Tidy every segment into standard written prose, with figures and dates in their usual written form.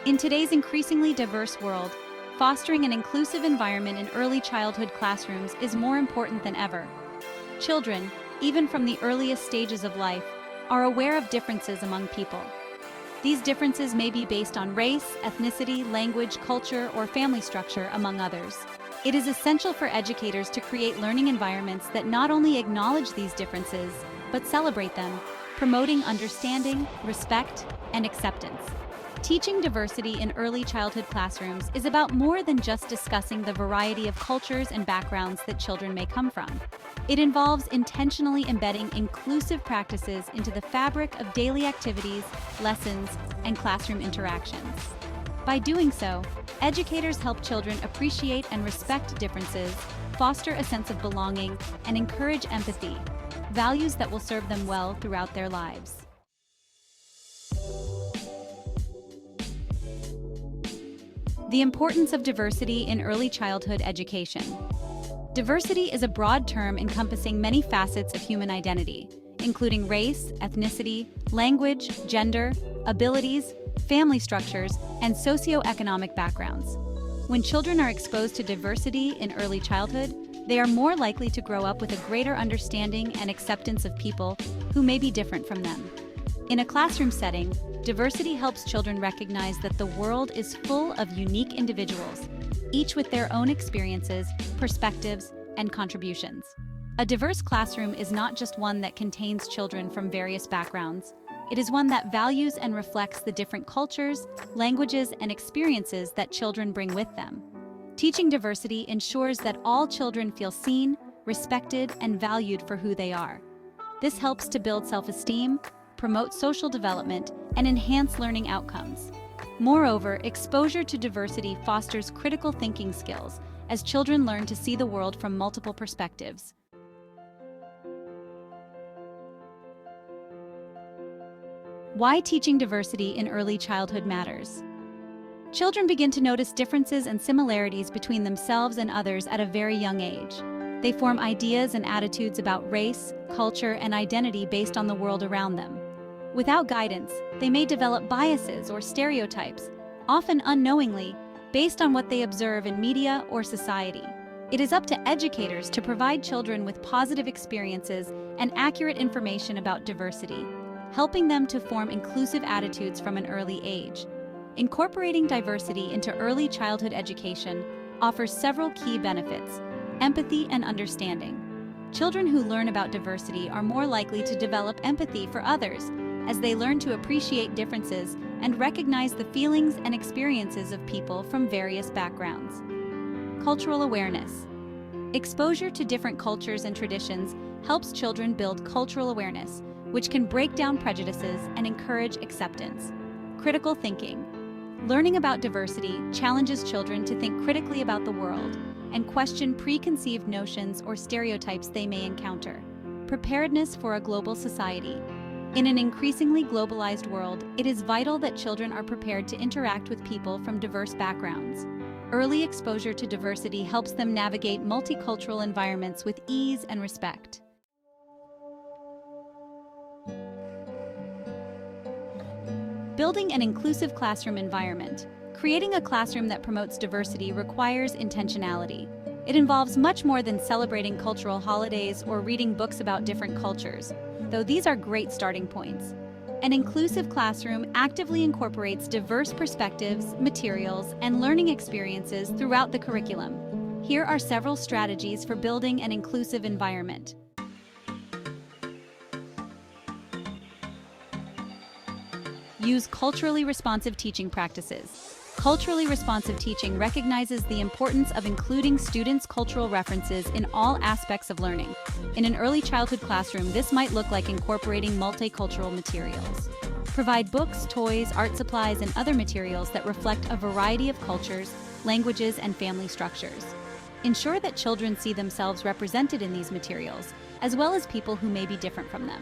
In today's increasingly diverse world, fostering an inclusive environment in early childhood classrooms is more important than ever. Children, even from the earliest stages of life, are aware of differences among people. These differences may be based on race, ethnicity, language, culture, or family structure, among others. It is essential for educators to create learning environments that not only acknowledge these differences, but celebrate them, promoting understanding, respect, and acceptance. Teaching diversity in early childhood classrooms is about more than just discussing the variety of cultures and backgrounds that children may come from. It involves intentionally embedding inclusive practices into the fabric of daily activities, lessons, and classroom interactions. By doing so, educators help children appreciate and respect differences, foster a sense of belonging, and encourage empathy, values that will serve them well throughout their lives. The importance of diversity in early childhood education. Diversity is a broad term encompassing many facets of human identity, including race, ethnicity, language, gender, abilities, family structures, and socioeconomic backgrounds. When children are exposed to diversity in early childhood, they are more likely to grow up with a greater understanding and acceptance of people who may be different from them. In a classroom setting, diversity helps children recognize that the world is full of unique individuals, each with their own experiences, perspectives, and contributions. A diverse classroom is not just one that contains children from various backgrounds. It is one that values and reflects the different cultures, languages, and experiences that children bring with them. Teaching diversity ensures that all children feel seen, respected, and valued for who they are. This helps to build self-esteem, promote social development, and enhance learning outcomes. Moreover, exposure to diversity fosters critical thinking skills as children learn to see the world from multiple perspectives. Why teaching diversity in early childhood matters. Children begin to notice differences and similarities between themselves and others at a very young age. They form ideas and attitudes about race, culture, and identity based on the world around them. Without guidance, they may develop biases or stereotypes, often unknowingly, based on what they observe in media or society. It is up to educators to provide children with positive experiences and accurate information about diversity, helping them to form inclusive attitudes from an early age. Incorporating diversity into early childhood education offers several key benefits: empathy and understanding. Children who learn about diversity are more likely to develop empathy for others, as they learn to appreciate differences and recognize the feelings and experiences of people from various backgrounds. Cultural awareness. Exposure to different cultures and traditions helps children build cultural awareness, which can break down prejudices and encourage acceptance. Critical thinking. Learning about diversity challenges children to think critically about the world and question preconceived notions or stereotypes they may encounter. Preparedness for a global society. In an increasingly globalized world, it is vital that children are prepared to interact with people from diverse backgrounds. Early exposure to diversity helps them navigate multicultural environments with ease and respect. Building an inclusive classroom environment. Creating a classroom that promotes diversity requires intentionality. It involves much more than celebrating cultural holidays or reading books about different cultures, though these are great starting points. An inclusive classroom actively incorporates diverse perspectives, materials, and learning experiences throughout the curriculum. Here are several strategies for building an inclusive environment. Use culturally responsive teaching practices. Culturally responsive teaching recognizes the importance of including students' cultural references in all aspects of learning. In an early childhood classroom, this might look like incorporating multicultural materials. Provide books, toys, art supplies, and other materials that reflect a variety of cultures, languages, and family structures. Ensure that children see themselves represented in these materials, as well as people who may be different from them.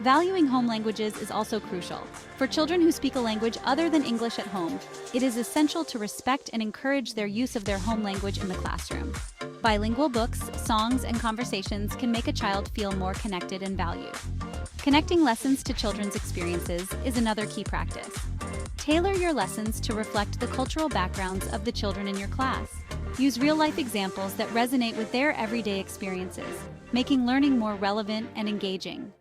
Valuing home languages is also crucial. For children who speak a language other than English at home, it is essential to respect and encourage their use of their home language in the classroom. Bilingual books, songs, and conversations can make a child feel more connected and valued. Connecting lessons to children's experiences is another key practice. Tailor your lessons to reflect the cultural backgrounds of the children in your class. Use real-life examples that resonate with their everyday experiences, making learning more relevant and engaging.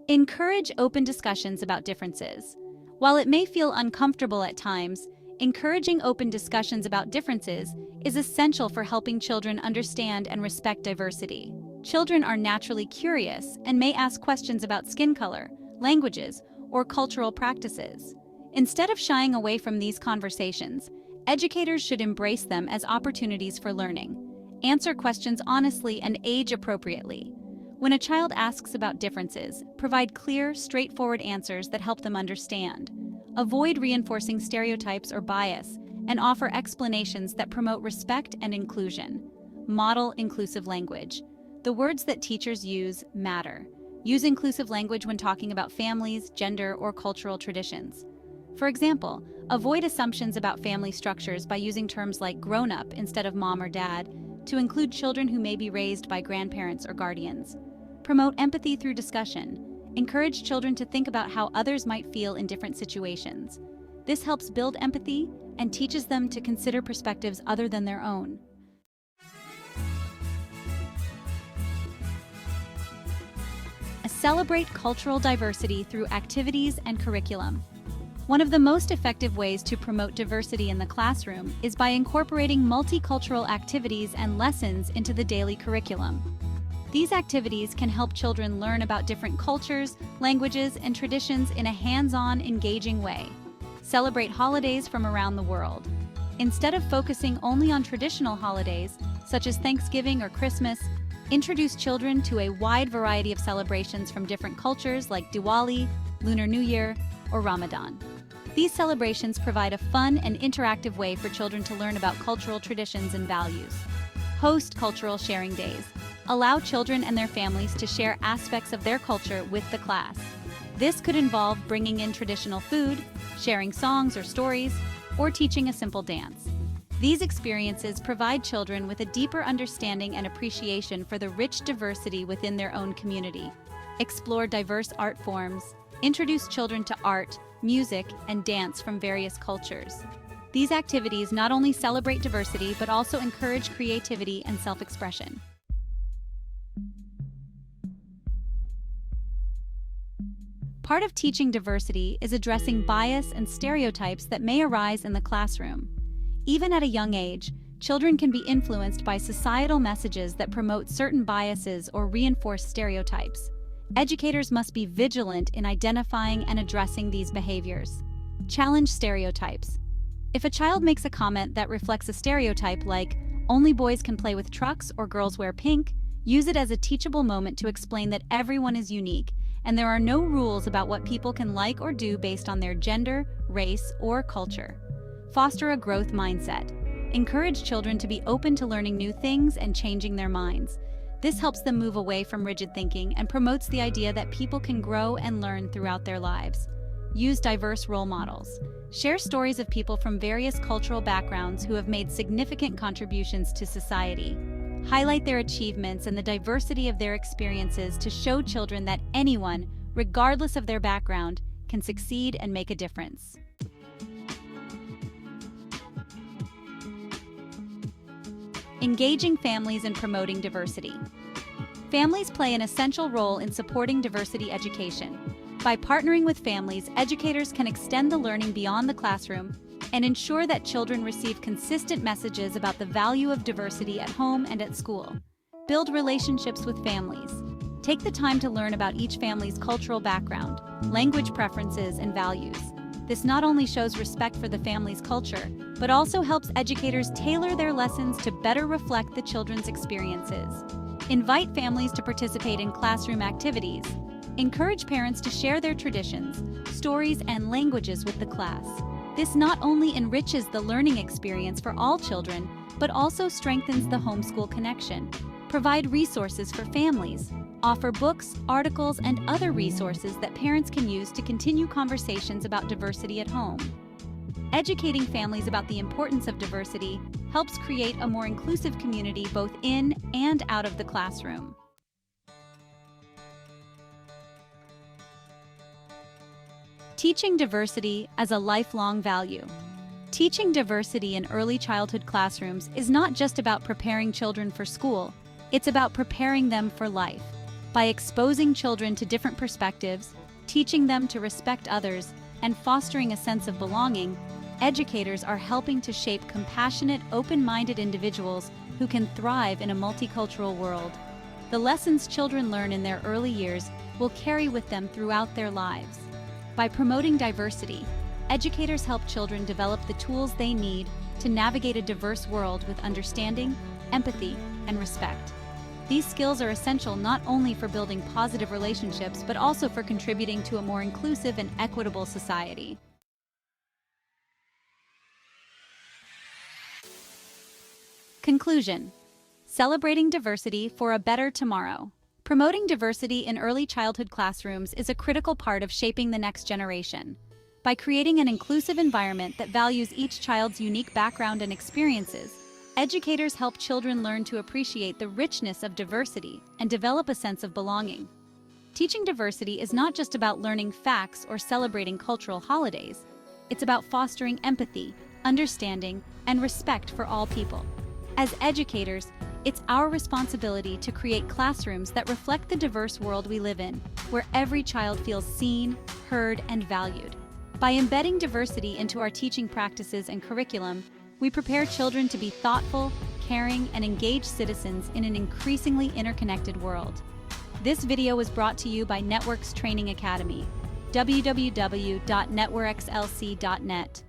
Encourage open discussions about differences. While it may feel uncomfortable at times, encouraging open discussions about differences is essential for helping children understand and respect diversity. Children are naturally curious and may ask questions about skin color, languages, or cultural practices. Instead of shying away from these conversations, educators should embrace them as opportunities for learning. Answer questions honestly and age appropriately. When a child asks about differences, provide clear, straightforward answers that help them understand. Avoid reinforcing stereotypes or bias, and offer explanations that promote respect and inclusion. Model inclusive language. The words that teachers use matter. Use inclusive language when talking about families, gender, or cultural traditions. For example, avoid assumptions about family structures by using terms like grown-up instead of mom or dad to include children who may be raised by grandparents or guardians. Promote empathy through discussion. Encourage children to think about how others might feel in different situations. This helps build empathy and teaches them to consider perspectives other than their own. Celebrate cultural diversity through activities and curriculum. One of the most effective ways to promote diversity in the classroom is by incorporating multicultural activities and lessons into the daily curriculum. These activities can help children learn about different cultures, languages, and traditions in a hands-on, engaging way. Celebrate holidays from around the world. Instead of focusing only on traditional holidays, such as Thanksgiving or Christmas, introduce children to a wide variety of celebrations from different cultures like Diwali, Lunar New Year, or Ramadan. These celebrations provide a fun and interactive way for children to learn about cultural traditions and values. Host cultural sharing days. Allow children and their families to share aspects of their culture with the class. This could involve bringing in traditional food, sharing songs or stories, or teaching a simple dance. These experiences provide children with a deeper understanding and appreciation for the rich diversity within their own community. Explore diverse art forms. Introduce children to art, music, and dance from various cultures. These activities not only celebrate diversity but also encourage creativity and self-expression. Part of teaching diversity is addressing bias and stereotypes that may arise in the classroom. Even at a young age, children can be influenced by societal messages that promote certain biases or reinforce stereotypes. Educators must be vigilant in identifying and addressing these behaviors. Challenge stereotypes. If a child makes a comment that reflects a stereotype like, "Only boys can play with trucks" or "Girls wear pink," use it as a teachable moment to explain that everyone is unique and there are no rules about what people can like or do based on their gender, race, or culture. Foster a growth mindset. Encourage children to be open to learning new things and changing their minds. This helps them move away from rigid thinking and promotes the idea that people can grow and learn throughout their lives. Use diverse role models. Share stories of people from various cultural backgrounds who have made significant contributions to society. Highlight their achievements and the diversity of their experiences to show children that anyone, regardless of their background, can succeed and make a difference. Engaging families in promoting diversity. Families play an essential role in supporting diversity education. By partnering with families, educators can extend the learning beyond the classroom and ensure that children receive consistent messages about the value of diversity at home and at school. Build relationships with families. Take the time to learn about each family's cultural background, language preferences, and values. This not only shows respect for the family's culture, but also helps educators tailor their lessons to better reflect the children's experiences. Invite families to participate in classroom activities. Encourage parents to share their traditions, stories, and languages with the class. This not only enriches the learning experience for all children, but also strengthens the homeschool connection. Provide resources for families. Offer books, articles, and other resources that parents can use to continue conversations about diversity at home. Educating families about the importance of diversity helps create a more inclusive community both in and out of the classroom. Teaching diversity as a lifelong value. Teaching diversity in early childhood classrooms is not just about preparing children for school, it's about preparing them for life. By exposing children to different perspectives, teaching them to respect others, and fostering a sense of belonging, educators are helping to shape compassionate, open-minded individuals who can thrive in a multicultural world. The lessons children learn in their early years will carry with them throughout their lives. By promoting diversity, educators help children develop the tools they need to navigate a diverse world with understanding, empathy, and respect. These skills are essential not only for building positive relationships, but also for contributing to a more inclusive and equitable society. Conclusion: celebrating diversity for a better tomorrow. Promoting diversity in early childhood classrooms is a critical part of shaping the next generation. By creating an inclusive environment that values each child's unique background and experiences, educators help children learn to appreciate the richness of diversity and develop a sense of belonging. Teaching diversity is not just about learning facts or celebrating cultural holidays. It's about fostering empathy, understanding, and respect for all people. As educators, it's our responsibility to create classrooms that reflect the diverse world we live in, where every child feels seen, heard, and valued. By embedding diversity into our teaching practices and curriculum, we prepare children to be thoughtful, caring, and engaged citizens in an increasingly interconnected world. This video was brought to you by Networx Training Academy, www.networxlc.net.